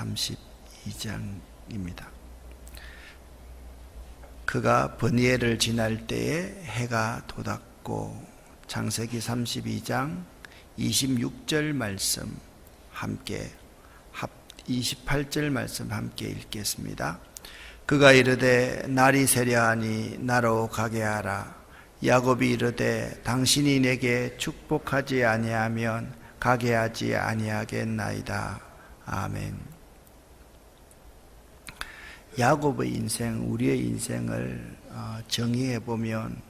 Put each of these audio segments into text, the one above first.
32장입니다. 그가 버니엘을 지날 때에 해가 돋았고, 창세기 32장 26절 말씀 함께 28절 말씀 함께 읽겠습니다. 그가 이르되 날이 새려하니 나로 가게 하라. 야곱이 이르되 당신이 내게 축복하지 아니하면 가게 하지 아니하겠나이다. 아멘. 야곱의 인생, 우리의 인생을 정의해 보면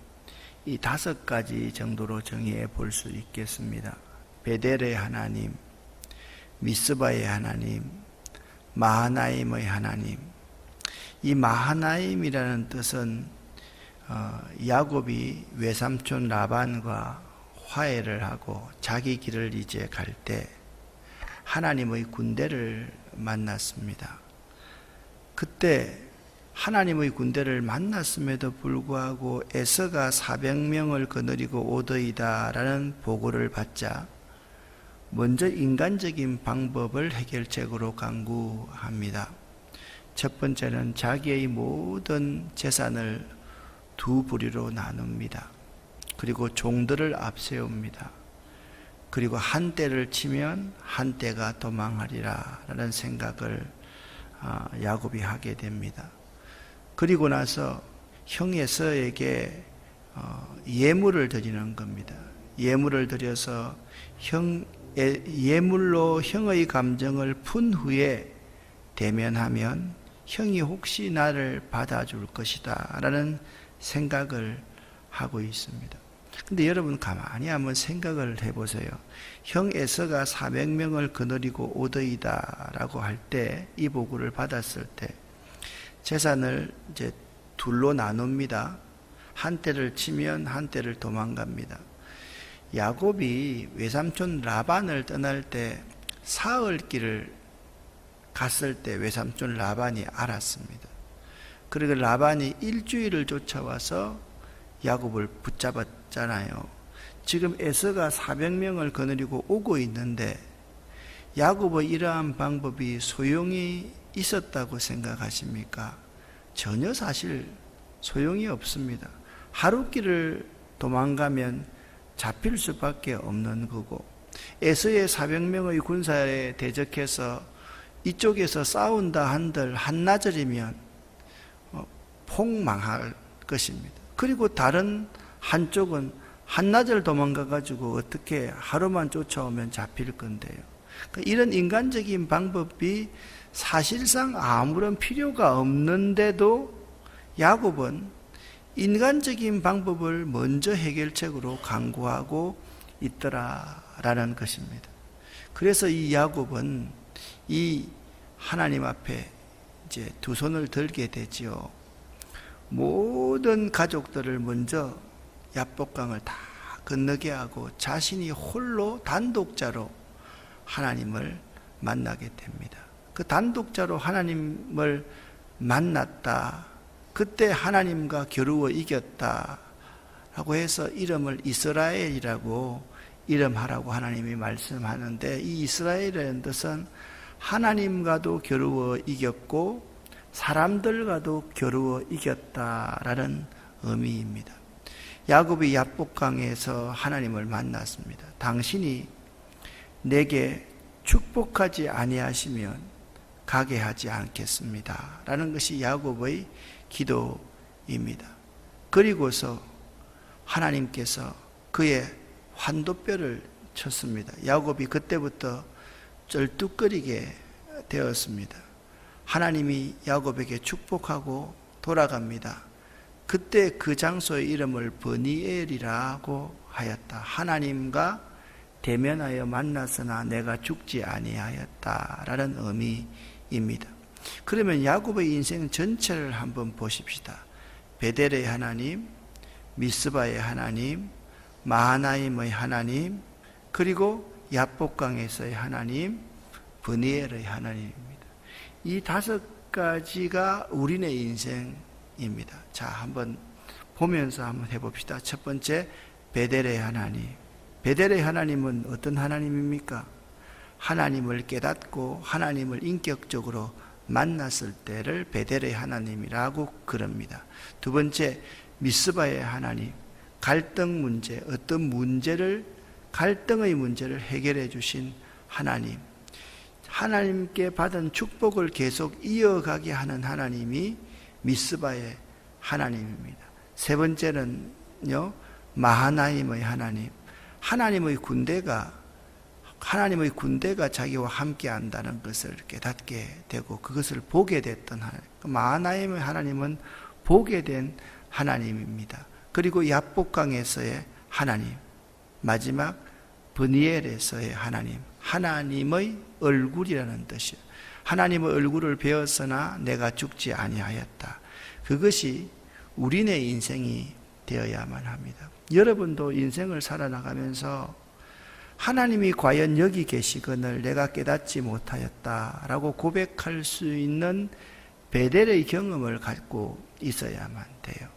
이 5가지 정도로 정의해 볼 수 있겠습니다. 베델의 하나님, 미스바의 하나님, 마하나임의 하나님. 이 마하나임이라는 뜻은 야곱이 외삼촌 라반과 화해를 하고 자기 길을 이제 갈 때 하나님의 군대를 만났습니다. 그때 하나님의 군대를 만났음에도 불구하고 에서가 400명을 거느리고 오더이다 라는 보고를 받자 먼저 인간적인 방법을 해결책으로 강구합니다. 첫 번째는 자기의 모든 재산을 2부리로 나눕니다. 그리고 종들을 앞세웁니다. 그리고 한 대를 치면 한 대가 도망하리라 라는 생각을 야곱이 하게 됩니다. 그리고 나서 형 에서에게 예물을 드리는 겁니다. 예물을 드려서 예물로 형의 감정을 푼 후에 대면하면 형이 혹시 나를 받아줄 것이다 라는 생각을 하고 있습니다. 근데 여러분 가만히 한번 생각을 해보세요. 형 에서가 400명을 거느리고 오더이다 라고 할 때, 이 보고를 받았을 때 재산을 이제 2로 나눕니다. 한 대를 치면 한 대를 도망갑니다. 야곱이 외삼촌 라반을 떠날 때 사흘 길을 갔을 때 외삼촌 라반이 알았습니다. 그리고 라반이 일주일을 쫓아와서 야곱을 붙잡았잖아요. 지금 에서가 400명을 거느리고 오고 있는데 야곱의 이러한 방법이 소용이 있었다고 생각하십니까? 전혀 사실 소용이 없습니다. 하루 길을 도망가면 잡힐 수밖에 없는 거고, 에서의 400명의 군사에 대적해서 이쪽에서 싸운다 한들 한나절이면 폭망할 것입니다. 그리고 다른 한쪽은 한나절 도망가 가지고 어떻게 하루만 쫓아오면 잡힐 건데요. 이런 인간적인 방법이 사실상 아무런 필요가 없는데도 야곱은 인간적인 방법을 먼저 해결책으로 강구하고 있더라라는 것입니다. 그래서 이 야곱은 이 하나님 앞에 이제 2 손을 들게 되지요. 모든 가족들을 먼저 야복강을 다 건너게 하고 자신이 홀로 단독자로 하나님을 만나게 됩니다. 그 단독자로 하나님을 만났다. 그때 하나님과 겨루어 이겼다 라고 해서 이름을 이스라엘이라고 이름하라고 하나님이 말씀하는데, 이 이스라엘이라는 뜻은 하나님과도 겨루어 이겼고 사람들과도 겨루어 이겼다라는 의미입니다. 야곱이 야복강에서 하나님을 만났습니다. 당신이 내게 축복하지 아니하시면 가게 하지 않겠습니다 라는 것이 야곱의 기도입니다. 그리고서 하나님께서 그의 환도뼈를 쳤습니다. 야곱이 그때부터 쩔뚝거리게 되었습니다. 하나님이 야곱에게 축복하고 돌아갑니다. 그때 그 장소의 이름을 버니엘이라고 하였다. 하나님과 대면하여 만났으나 내가 죽지 아니하였다라는 의미입니다. 그러면 야곱의 인생 전체를 한번 보십시다. 베델의 하나님, 미스바의 하나님, 마하나임의 하나님, 그리고 야복강에서의 하나님, 버니엘의 하나님입니다. 이 5가지가 우리네 인생입니다. 자, 한번 보면서 한번 해봅시다. 첫 번째, 베델의 하나님. 베델의 하나님은 어떤 하나님입니까? 하나님을 깨닫고 하나님을 인격적으로 만났을 때를 베델의 하나님이라고 그럽니다. 두 번째, 미스바의 하나님, 갈등 문제, 어떤 문제를, 갈등의 문제를 해결해 주신 하나님, 하나님께 받은 축복을 계속 이어가게 하는 하나님이 미스바의 하나님입니다. 세 번째는요, 마하나임의 하나님, 하나님의 군대가 자기와 함께 한다는 것을 깨닫게 되고 그것을 보게 됐던 하나님. 마하나임의 하나님은 보게 된 하나님입니다. 그리고 야복강에서의 하나님, 마지막 브니엘에서의 하나님, 하나님의 얼굴이라는 뜻이요. 하나님의 얼굴을 배웠으나 내가 죽지 아니하였다. 그것이 우리네 인생이 되어야만 합니다. 여러분도 인생을 살아나가면서 하나님이 과연 여기 계시거늘 내가 깨닫지 못하였다라고 고백할 수 있는 베델의 경험을 갖고 있어야만 돼요.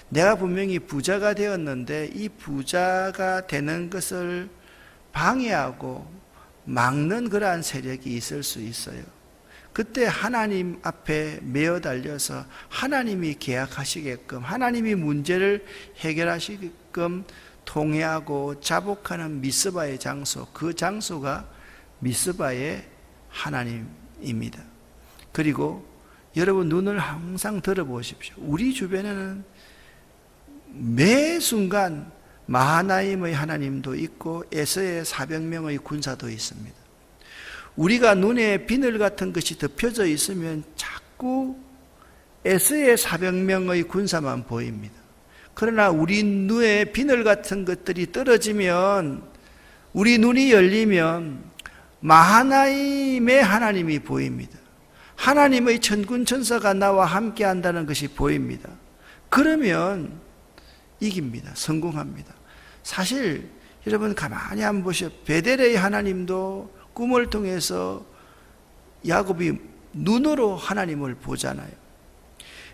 내가 분명히 부자가 되었는데 이 부자가 되는 것을 방해하고 막는 그러한 세력이 있을 수 있어요. 그때 하나님 앞에 메어 달려서 하나님이 계약하시게끔, 하나님이 문제를 해결하시게끔 통회하고 자복하는 미스바의 장소, 그 장소가 미스바의 하나님입니다. 그리고 여러분 눈을 항상 들어보십시오. 우리 주변에는 매 순간 마하나임의 하나님도 있고 에서의 400명의 군사도 있습니다. 우리가 눈에 비늘 같은 것이 덮여져 있으면 자꾸 에서의 400명의 군사만 보입니다. 그러나 우리 눈에 비늘 같은 것들이 떨어지면, 우리 눈이 열리면 마하나임의 하나님이 보입니다. 하나님의 천군 천사가 나와 함께 한다는 것이 보입니다. 그러면 이깁니다. 성공합니다. 사실 여러분 가만히 한번 보시오. 베델의 하나님도 꿈을 통해서 야곱이 눈으로 하나님을 보잖아요.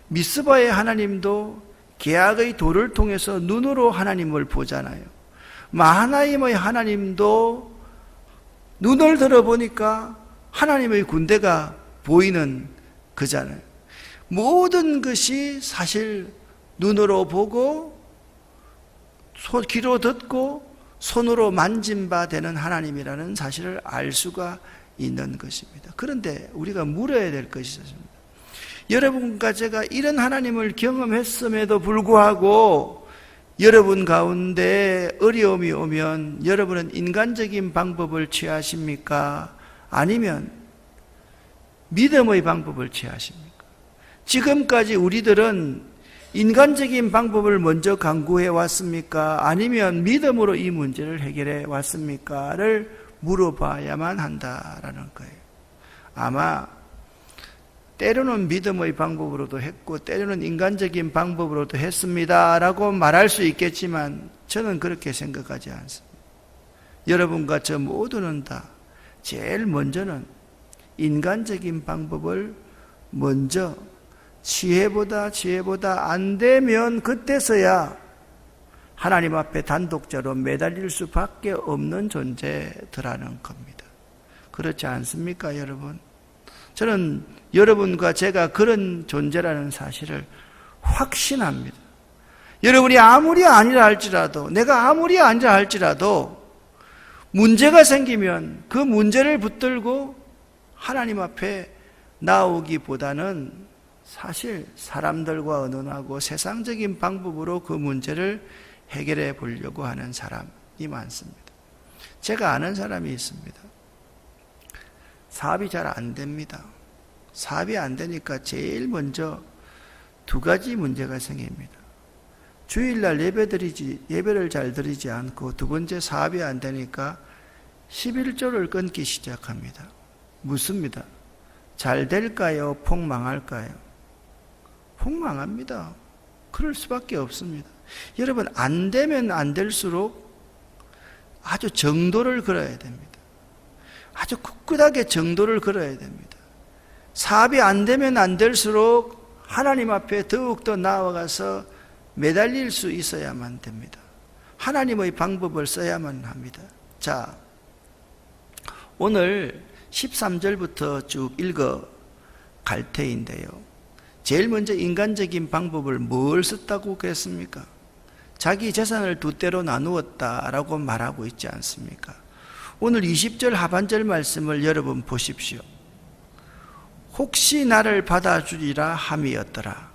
미스바의 하나님도 계약의 돌을 통해서 눈으로 하나님을 보잖아요. 마하나임의 하나님도 눈을 들어보니까 하나님의 군대가 보이는 거잖아요. 모든 것이 사실 눈으로 보고 귀로 듣고 손으로 만진 바 되는 하나님이라는 사실을 알 수가 있는 것입니다. 그런데 우리가 물어야 될 것이 있습니다. 여러분과 제가 이런 하나님을 경험했음에도 불구하고 여러분 가운데 어려움이 오면 여러분은 인간적인 방법을 취하십니까? 아니면 믿음의 방법을 취하십니까? 지금까지 우리들은 인간적인 방법을 먼저 강구해 왔습니까? 아니면 믿음으로 이 문제를 해결해 왔습니까?를 물어봐야만 한다라는 거예요. 아마 때로는 믿음의 방법으로도 했고 때로는 인간적인 방법으로도 했습니다라고 말할 수 있겠지만 저는 그렇게 생각하지 않습니다. 여러분과 저 모두는 다 제일 먼저는 인간적인 방법을 먼저 지혜보다 안 되면 그때서야 하나님 앞에 단독자로 매달릴 수밖에 없는 존재더라는 겁니다. 그렇지 않습니까, 여러분? 저는 여러분과 제가 그런 존재라는 사실을 확신합니다. 여러분이 아무리 아니라 할지라도, 내가 아무리 아니라 할지라도 문제가 생기면 그 문제를 붙들고 하나님 앞에 나오기보다는 사실 사람들과 의논하고 세상적인 방법으로 그 문제를 해결해 보려고 하는 사람이 많습니다. 제가 아는 사람이 있습니다. 사업이 잘 안 됩니다. 사업이 안 되니까 제일 먼저 두 가지 문제가 생깁니다. 주일날 예배를 잘 드리지 않고 두 번째 사업이 안 되니까 11조를 끊기 시작합니다. 묻습니다. 잘 될까요? 폭망할까요? 폭망합니다. 그럴 수밖에 없습니다. 여러분, 안 되면 안 될수록 아주 정도를 걸어야 됩니다. 아주 꿋꿋하게 정도를 걸어야 됩니다. 사업이 안 되면 안 될수록 하나님 앞에 더욱더 나아가서 매달릴 수 있어야만 됩니다. 하나님의 방법을 써야만 합니다. 자, 오늘 13절부터 쭉 읽어 갈 테인데요. 제일 먼저 인간적인 방법을 뭘 썼다고 그랬습니까? 자기 재산을 두 때로 나누었다라고 말하고 있지 않습니까? 오늘 20절 하반절 말씀을 여러분 보십시오. 혹시 나를 받아주리라 함이었더라.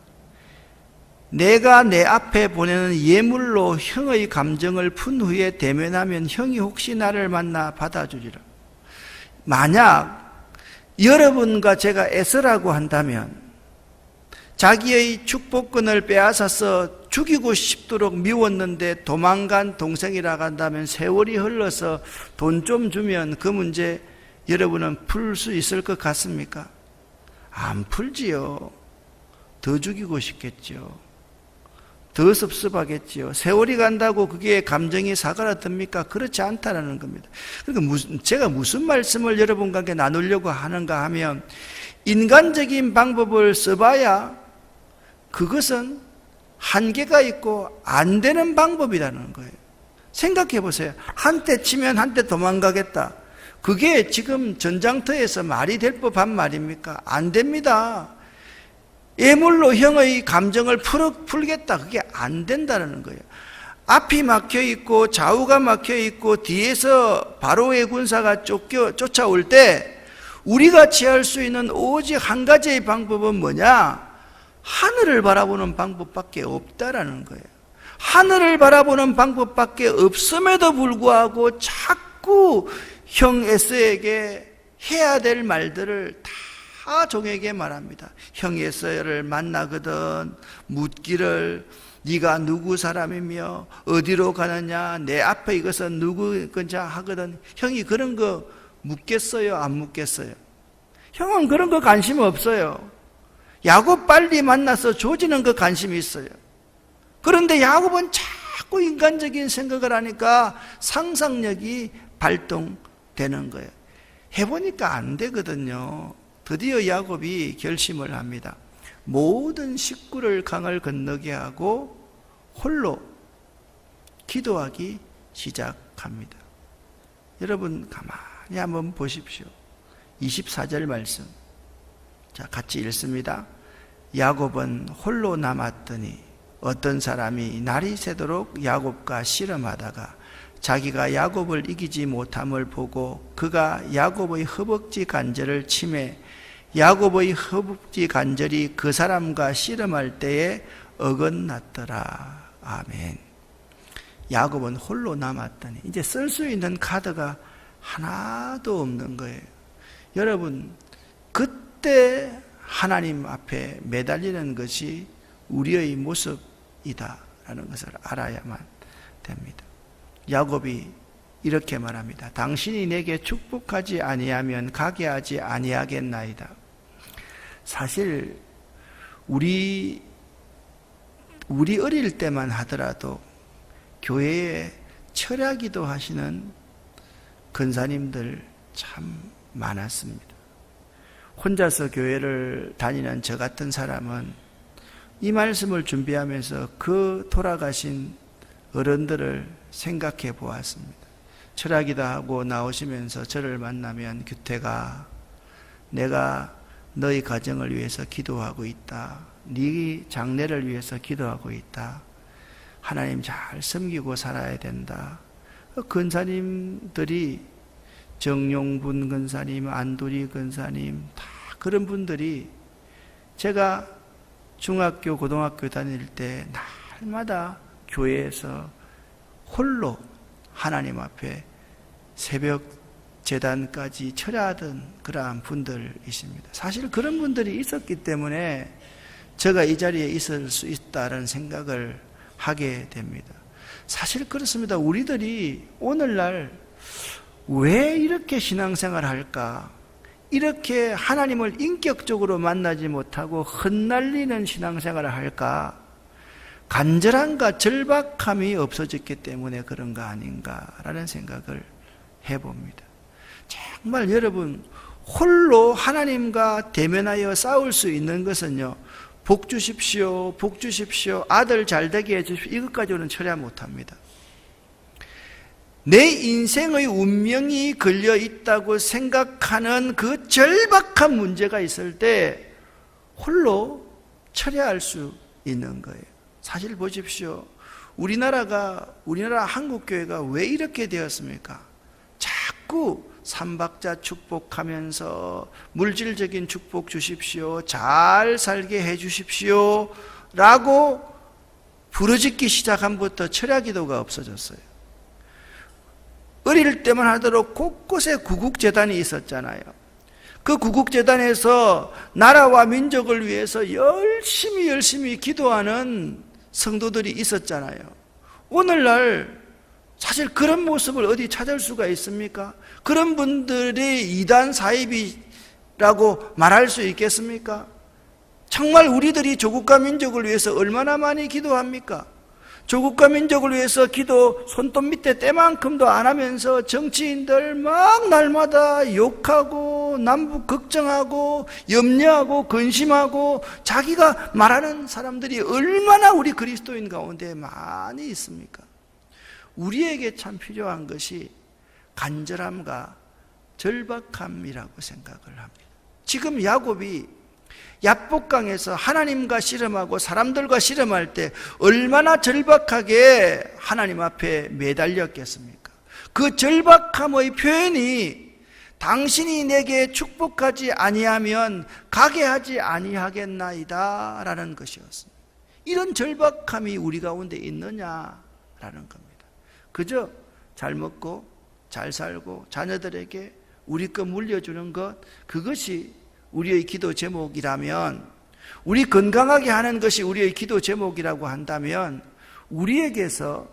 내가 내 앞에 보내는 예물로 형의 감정을 푼 후에 대면하면 형이 혹시 나를 만나 받아주리라. 만약 여러분과 제가 애쓰라고 한다면 자기의 축복권을 빼앗아서 죽이고 싶도록 미웠는데 도망간 동생이라고 한다면 세월이 흘러서 돈 좀 주면 그 문제 여러분은 풀 수 있을 것 같습니까? 안 풀지요. 더 죽이고 싶겠죠. 더 섭섭하겠지요. 세월이 간다고 그게 감정이 사그라듭니까? 그렇지 않다라는 겁니다. 그러니까 제가 무슨 말씀을 여러분과 함께 나누려고 하는가 하면 인간적인 방법을 써봐야 그것은 한계가 있고 안 되는 방법이라는 거예요. 생각해 보세요. 한 대 치면 한 대 도망가겠다. 그게 지금 전장터에서 말이 될 법한 말입니까? 안 됩니다. 예물로 형의 감정을 풀겠다. 그게 안 된다는 거예요. 앞이 막혀 있고 좌우가 막혀 있고 뒤에서 바로의 군사가 쫓아올 때 우리가 취할 수 있는 오직 한 가지의 방법은 뭐냐? 하늘을 바라보는 방법밖에 없다라는 거예요. 하늘을 바라보는 방법밖에 없음에도 불구하고 자꾸 형 에서에게 해야 될 말들을 다 종에게 말합니다. 형 에서를 만나거든 묻기를 네가 누구 사람이며 어디로 가느냐 내 앞에 이것은 누구 건자 하거든. 형이 그런 거 묻겠어요? 안 묻겠어요? 형은 그런 거 관심 없어요. 야곱 빨리 만나서 조지는 거 관심이 있어요. 그런데 야곱은 자꾸 인간적인 생각을 하니까 상상력이 발동되는 거예요. 해보니까 안 되거든요. 드디어 야곱이 결심을 합니다. 모든 식구를 강을 건너게 하고 홀로 기도하기 시작합니다. 여러분 가만히 한번 보십시오. 24절 말씀. 자, 같이 읽습니다. 야곱은 홀로 남았더니 어떤 사람이 날이 새도록 야곱과 씨름하다가 자기가 야곱을 이기지 못함을 보고 그가 야곱의 허벅지 관절을 치매 야곱의 허벅지 관절이 그 사람과 씨름할 때에 어긋났더라. 아멘. 야곱은 홀로 남았더니 이제 쓸 수 있는 카드가 하나도 없는 거예요. 여러분, 그때 하나님 앞에 매달리는 것이 우리의 모습이다라는 것을 알아야만 됩니다. 야곱이 이렇게 말합니다. 당신이 내게 축복하지 아니하면 가게 하지 아니하겠나이다. 사실 우리 어릴 때만 하더라도 교회에 철야기도 하시는 근사님들 참 많았습니다. 혼자서 교회를 다니는 저 같은 사람은 이 말씀을 준비하면서 그 돌아가신 어른들을 생각해 보았습니다. 철학이도 하고 나오시면서 저를 만나면 규태가 내가 너희 가정을 위해서 기도하고 있다. 네 장래를 위해서 기도하고 있다. 하나님 잘 섬기고 살아야 된다. 근사님들이 정용분 근사님, 안도리 근사님 다 그런 분들이 제가 중학교, 고등학교 다닐 때 날마다 교회에서 홀로 하나님 앞에 새벽 제단까지 철야하던 그러한 분들이십니다. 사실 그런 분들이 있었기 때문에 제가 이 자리에 있을 수 있다는 생각을 하게 됩니다. 사실 그렇습니다. 우리들이 오늘날 왜 이렇게 신앙생활을 할까? 이렇게 하나님을 인격적으로 만나지 못하고 흩날리는 신앙생활을 할까? 간절함과 절박함이 없어졌기 때문에 그런가 아닌가라는 생각을 해봅니다. 정말 여러분 홀로 하나님과 대면하여 싸울 수 있는 것은요, 복 주십시오, 복 주십시오, 아들 잘되게 해주십시오, 이것까지는 철야 못합니다. 내 인생의 운명이 걸려 있다고 생각하는 그 절박한 문제가 있을 때 홀로 처리할 수 있는 거예요. 사실 보십시오. 우리나라 한국교회가 왜 이렇게 되었습니까? 자꾸 삼박자 축복하면서 물질적인 축복 주십시오, 잘 살게 해 주십시오 라고 부르짖기 시작함부터 철야기도가 없어졌어요. 어릴 때만 하도록 곳곳에 구국재단이 있었잖아요. 그 구국재단에서 나라와 민족을 위해서 열심히 기도하는 성도들이 있었잖아요. 오늘날 사실 그런 모습을 어디 찾을 수가 있습니까? 그런 분들이 이단 사입이라고 말할 수 있겠습니까? 정말 우리들이 조국과 민족을 위해서 얼마나 많이 기도합니까? 조국과 민족을 위해서 기도 손톱 밑에 때만큼도 안 하면서 정치인들 막 날마다 욕하고 남북 걱정하고 염려하고 근심하고 자기가 말하는 사람들이 얼마나 우리 그리스도인 가운데 많이 있습니까? 우리에게 참 필요한 것이 간절함과 절박함이라고 생각을 합니다. 지금 야곱이 야복강에서 하나님과 씨름하고 사람들과 씨름할 때 얼마나 절박하게 하나님 앞에 매달렸겠습니까? 그 절박함의 표현이 당신이 내게 축복하지 아니하면 가게 하지 아니하겠나이다 라는 것이었습니다. 이런 절박함이 우리 가운데 있느냐라는 겁니다. 그저 잘 먹고 잘 살고 자녀들에게 우리 거 물려주는 것, 그것이 우리의 기도 제목이라면, 우리 건강하게 하는 것이 우리의 기도 제목이라고 한다면 우리에게서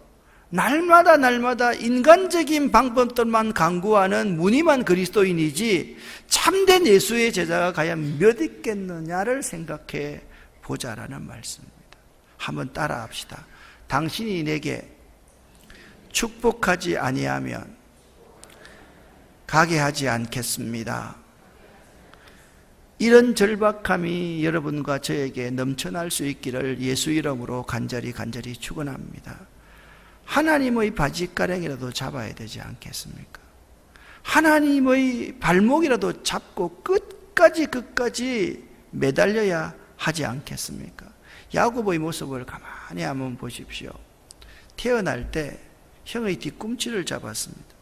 날마다 인간적인 방법들만 강구하는 무늬만 그리스도인이지 참된 예수의 제자가 과연 몇 있겠느냐를 생각해 보자라는 말씀입니다. 한번 따라 합시다. 당신이 내게 축복하지 아니하면 가게 하지 않겠습니다. 이런 절박함이 여러분과 저에게 넘쳐날 수 있기를 예수 이름으로 간절히 축원합니다. 하나님의 바짓가랑이라도 잡아야 되지 않겠습니까? 하나님의 발목이라도 잡고 끝까지 매달려야 하지 않겠습니까? 야곱의 모습을 가만히 한번 보십시오. 태어날 때 형의 뒤꿈치를 잡았습니다.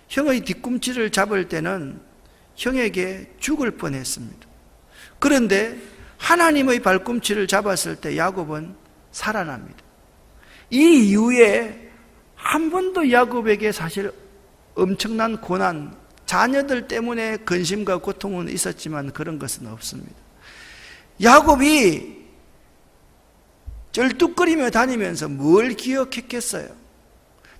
형의 뒤꿈치를 잡을 때는 형에게 죽을 뻔했습니다. 그런데 하나님의 발꿈치를 잡았을 때 야곱은 살아납니다. 이 이후에 한 번도 야곱에게 사실 엄청난 고난, 자녀들 때문에 근심과 고통은 있었지만 그런 것은 없습니다. 야곱이 쩔뚝거리며 다니면서 뭘 기억했겠어요?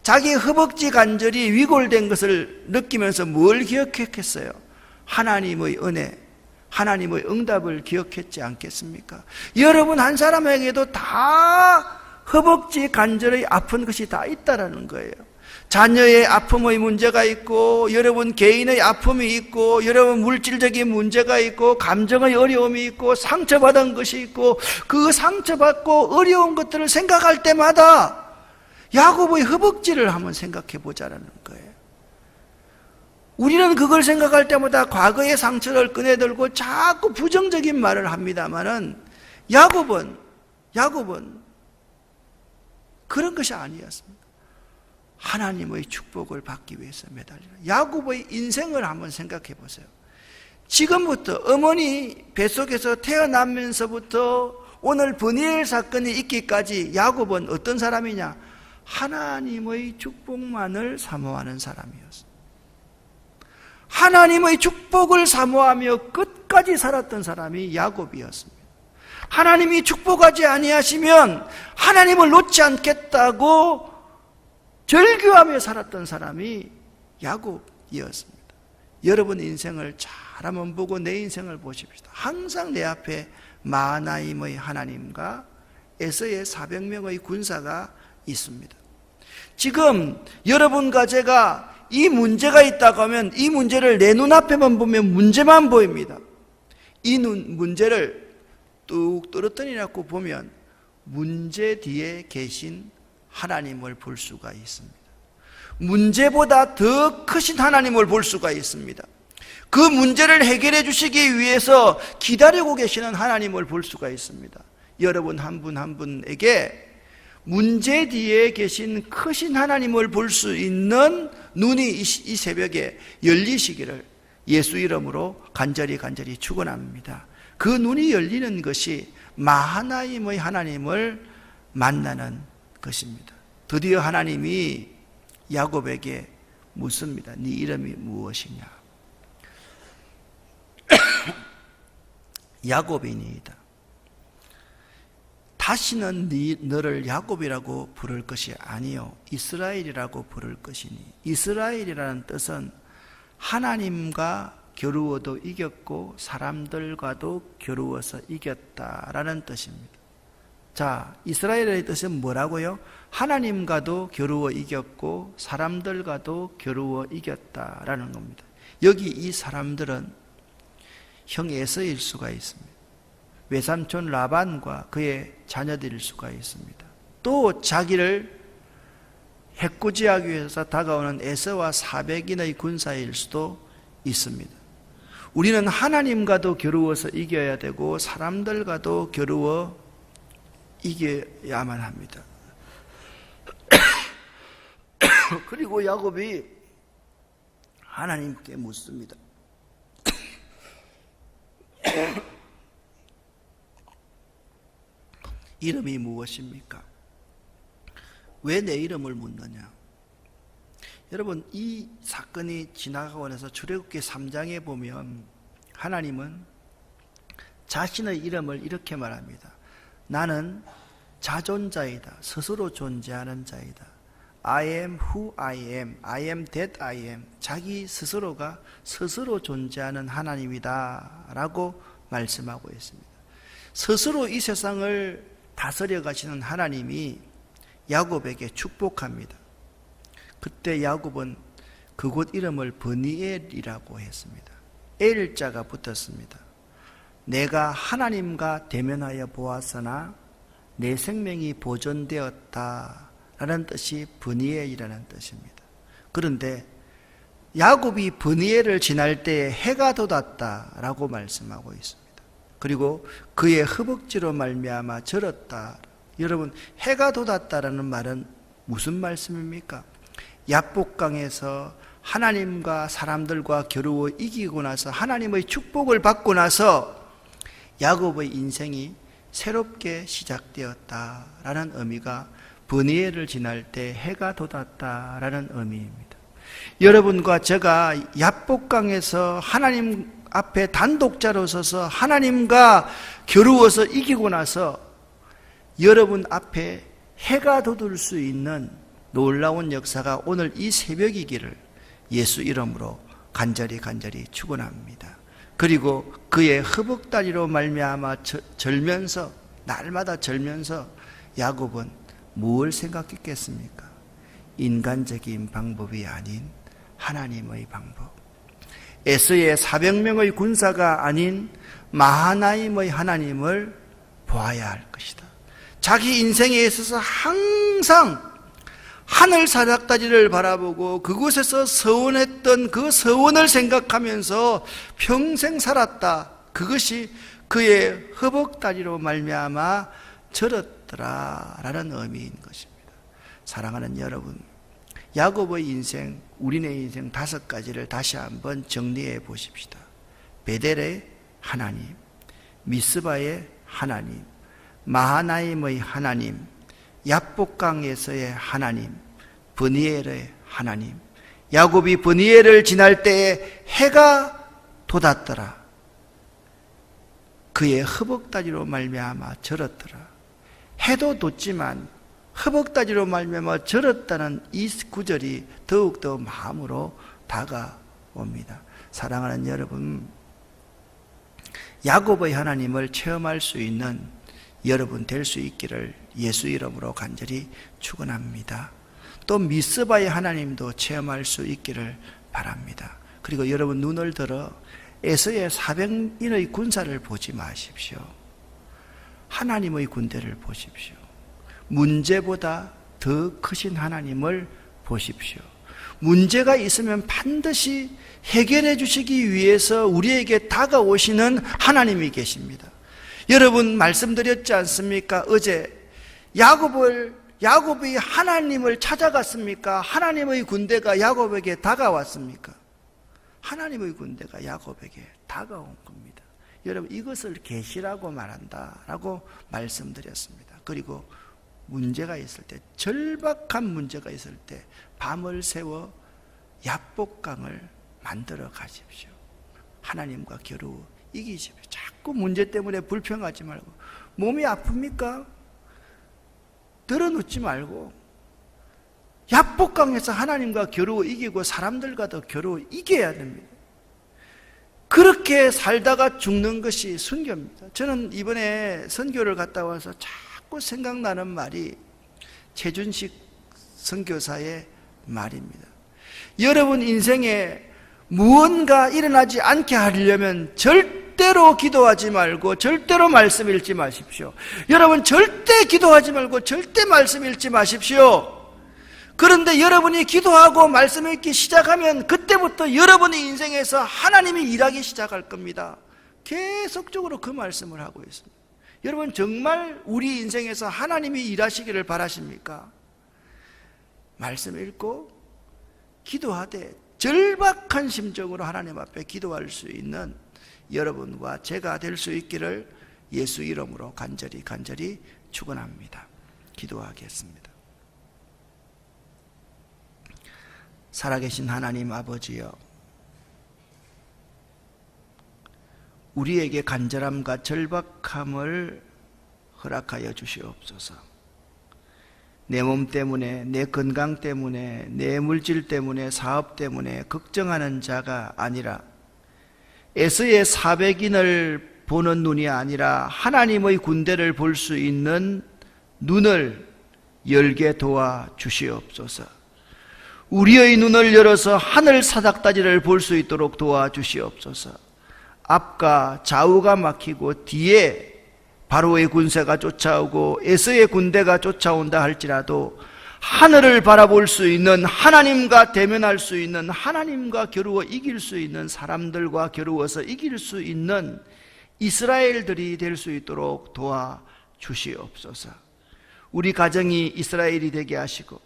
자기 허벅지 관절이 위골된 것을 느끼면서 뭘 기억했겠어요? 하나님의 은혜, 하나님의 응답을 기억했지 않겠습니까? 여러분 한 사람에게도 다 허벅지 관절의 아픈 것이 다 있다라는 거예요. 자녀의 아픔의 문제가 있고, 여러분 개인의 아픔이 있고, 여러분 물질적인 문제가 있고, 감정의 어려움이 있고, 상처받은 것이 있고, 그 상처받고 어려운 것들을 생각할 때마다 야곱의 허벅지를 한번 생각해 보자라는 거예요. 우리는 그걸 생각할 때마다 과거의 상처를 꺼내들고 자꾸 부정적인 말을 합니다만은 야곱은 그런 것이 아니었습니다. 하나님의 축복을 받기 위해서 매달리는 야곱의 인생을 한번 생각해 보세요. 지금부터 어머니 뱃속에서 태어나면서부터 오늘 브니엘 사건이 있기까지 야곱은 어떤 사람이냐? 하나님의 축복만을 사모하는 사람이었습니다. 하나님의 축복을 사모하며 끝까지 살았던 사람이 야곱이었습니다. 하나님이 축복하지 아니하시면 하나님을 놓지 않겠다고 절규하며 살았던 사람이 야곱이었습니다. 여러분 인생을 잘 한번 보고 내 인생을 보십시다. 항상 내 앞에 마하나임의 하나님과 에서의 400명의 군사가 있습니다. 지금 여러분과 제가 이 문제가 있다고 하면 이 문제를 내 눈앞에만 보면 문제만 보입니다. 이 문제를 뚝 떨어뜨려 놓고 보면 문제 뒤에 계신 하나님을 볼 수가 있습니다. 문제보다 더 크신 하나님을 볼 수가 있습니다. 그 문제를 해결해 주시기 위해서 기다리고 계시는 하나님을 볼 수가 있습니다. 여러분 한 분 한 분에게 문제 뒤에 계신 크신 하나님을 볼 수 있는 눈이 이 새벽에 열리시기를 예수 이름으로 간절히 축원합니다. 그 눈이 열리는 것이 마하나임의 하나님을 만나는 것입니다. 드디어 하나님이 야곱에게 묻습니다. 네 이름이 무엇이냐? 야곱이니이다. 다시는 너를 야곱이라고 부를 것이 아니요 이스라엘이라고 부를 것이니, 이스라엘이라는 뜻은 하나님과 겨루어도 이겼고 사람들과도 겨루어서 이겼다라는 뜻입니다. 자, 이스라엘의 뜻은 뭐라고요? 하나님과도 겨루어 이겼고 사람들과도 겨루어 이겼다라는 겁니다. 여기 이 사람들은 형 에서일 수가 있습니다. 외삼촌 라반과 그의 자녀들일 수가 있습니다. 또 자기를 해코지하기 위해서 다가오는 에서와 400인의 군사일 수도 있습니다. 우리는 하나님과도 겨루어서 이겨야 되고 사람들과도 겨루어 이겨야만 합니다. 그리고 야곱이 하나님께 묻습니다. 이름이 무엇입니까? 왜 내 이름을 묻느냐? 여러분, 이 사건이 지나가고 나서 출애굽기 3장에 보면 하나님은 자신의 이름을 이렇게 말합니다. 나는 자존자이다. 스스로 존재하는 자이다. I am who I am. I am that I am. 자기 스스로가 스스로 존재하는 하나님이다 라고 말씀하고 있습니다. 스스로 이 세상을 다스려 가시는 하나님이 야곱에게 축복합니다. 그때 야곱은 그곳 이름을 버니엘이라고 했습니다. 엘자가 붙었습니다. 내가 하나님과 대면하여 보았으나 내 생명이 보존되었다 라는 뜻이 버니엘이라는 뜻입니다. 그런데 야곱이 버니엘을 지날 때에 해가 돋았다 라고 말씀하고 있습니다. 그리고 그의 허벅지로 말미암아 절었다. 여러분, 해가 돋았다라는 말은 무슨 말씀입니까? 야복강에서 하나님과 사람들과 겨루어 이기고 나서 하나님의 축복을 받고 나서 야곱의 인생이 새롭게 시작되었다라는 의미가 버니엘을 지날 때 해가 돋았다라는 의미입니다. 여러분과 제가 야복강에서 하나님 앞에 단독자로 서서 하나님과 겨루어서 이기고 나서 여러분 앞에 해가 돋을 수 있는 놀라운 역사가 오늘 이 새벽이기를 예수 이름으로 간절히 축원합니다. 그리고 그의 허벅다리로 말미암아 절면서, 날마다 절면서 야곱은 무엇을 생각했겠습니까? 인간적인 방법이 아닌 하나님의 방법, 에서의 400명의 군사가 아닌 마하나임의 하나님을 보아야 할 것이다. 자기 인생에 있어서 항상 하늘 사닥다리를 바라보고 그곳에서 서원했던 그 서원을 생각하면서 평생 살았다. 그것이 그의 허벅다리로 말미암아 절었더라라는 의미인 것입니다. 사랑하는 여러분, 야곱의 인생, 우리네 인생 5가지를 다시 한번 정리해 보십시다. 베델의 하나님, 미스바의 하나님, 마하나임의 하나님, 야복강에서의 하나님, 버니엘의 하나님. 야곱이 버니엘을 지날 때에 해가 돋았더라. 그의 허벅다리로 말미암아 절었더라. 해도 돋지만 허벅다리로 말미암아 절었다는 이 구절이 더욱더 마음으로 다가옵니다. 사랑하는 여러분, 야곱의 하나님을 체험할 수 있는 여러분 될 수 있기를 예수 이름으로 간절히 축원합니다. 또 미스바의 하나님도 체험할 수 있기를 바랍니다. 그리고 여러분 눈을 들어 에서의 400인의 군사를 보지 마십시오. 하나님의 군대를 보십시오. 문제보다 더 크신 하나님을 보십시오. 문제가 있으면 반드시 해결해 주시기 위해서 우리에게 다가오시는 하나님이 계십니다. 여러분 말씀드렸지 않습니까? 어제 야곱이 하나님을 찾아갔습니까? 하나님의 군대가 야곱에게 다가왔습니까? 하나님의 군대가 야곱에게 다가온 겁니다. 여러분 이것을 계시라고 말한다라고 말씀드렸습니다. 그리고 문제가 있을 때, 절박한 문제가 있을 때 밤을 새워 약복강을 만들어 가십시오. 하나님과 겨루 이기십시오. 자꾸 문제 때문에 불평하지 말고, 몸이 아픕니까? 들어눕지 말고 약복강에서 하나님과 겨루어 이기고 사람들과도 겨루어 이겨야 됩니다. 그렇게 살다가 죽는 것이 순교입니다. 저는 이번에 선교를 갔다 와서 자꾸 생각나는 말이 최준식 선교사의 말입니다. 여러분 인생에 무언가 일어나지 않게 하려면 절대로 기도하지 말고 절대로 말씀 읽지 마십시오. 여러분 절대 기도하지 말고 절대 말씀 읽지 마십시오. 그런데 여러분이 기도하고 말씀 읽기 시작하면 그때부터 여러분의 인생에서 하나님이 일하기 시작할 겁니다. 계속적으로 그 말씀을 하고 있습니다. 여러분 정말 우리 인생에서 하나님이 일하시기를 바라십니까? 말씀 읽고 기도하되 절박한 심정으로 하나님 앞에 기도할 수 있는 여러분과 제가 될 수 있기를 예수 이름으로 간절히 축원합니다. 기도하겠습니다. 살아계신 하나님 아버지여, 우리에게 간절함과 절박함을 허락하여 주시옵소서. 내 몸 때문에, 내 건강 때문에, 내 물질 때문에, 사업 때문에 걱정하는 자가 아니라 에서의 400인을 보는 눈이 아니라 하나님의 군대를 볼 수 있는 눈을 열게 도와 주시옵소서. 우리의 눈을 열어서 하늘 사닥다리를 볼 수 있도록 도와주시옵소서. 앞과 좌우가 막히고 뒤에 바로의 군세가 쫓아오고 에서의 군대가 쫓아온다 할지라도 하늘을 바라볼 수 있는, 하나님과 대면할 수 있는, 하나님과 겨루어 이길 수 있는 사람들과 겨루어서 이길 수 있는 이스라엘들이 될 수 있도록 도와주시옵소서. 우리 가정이 이스라엘이 되게 하시고,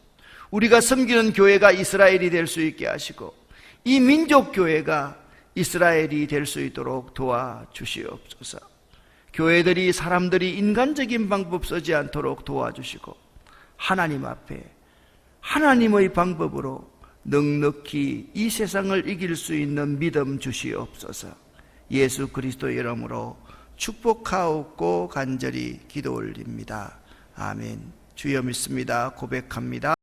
우리가 섬기는 교회가 이스라엘이 될 수 있게 하시고, 이 민족교회가 이스라엘이 될 수 있도록 도와주시옵소서. 교회들이, 사람들이 인간적인 방법 쓰지 않도록 도와주시고, 하나님 앞에 하나님의 방법으로 넉넉히 이 세상을 이길 수 있는 믿음 주시옵소서. 예수 그리스도의 이름으로 축복하옵고 간절히 기도 올립니다. 아멘. 주여 믿습니다. 고백합니다.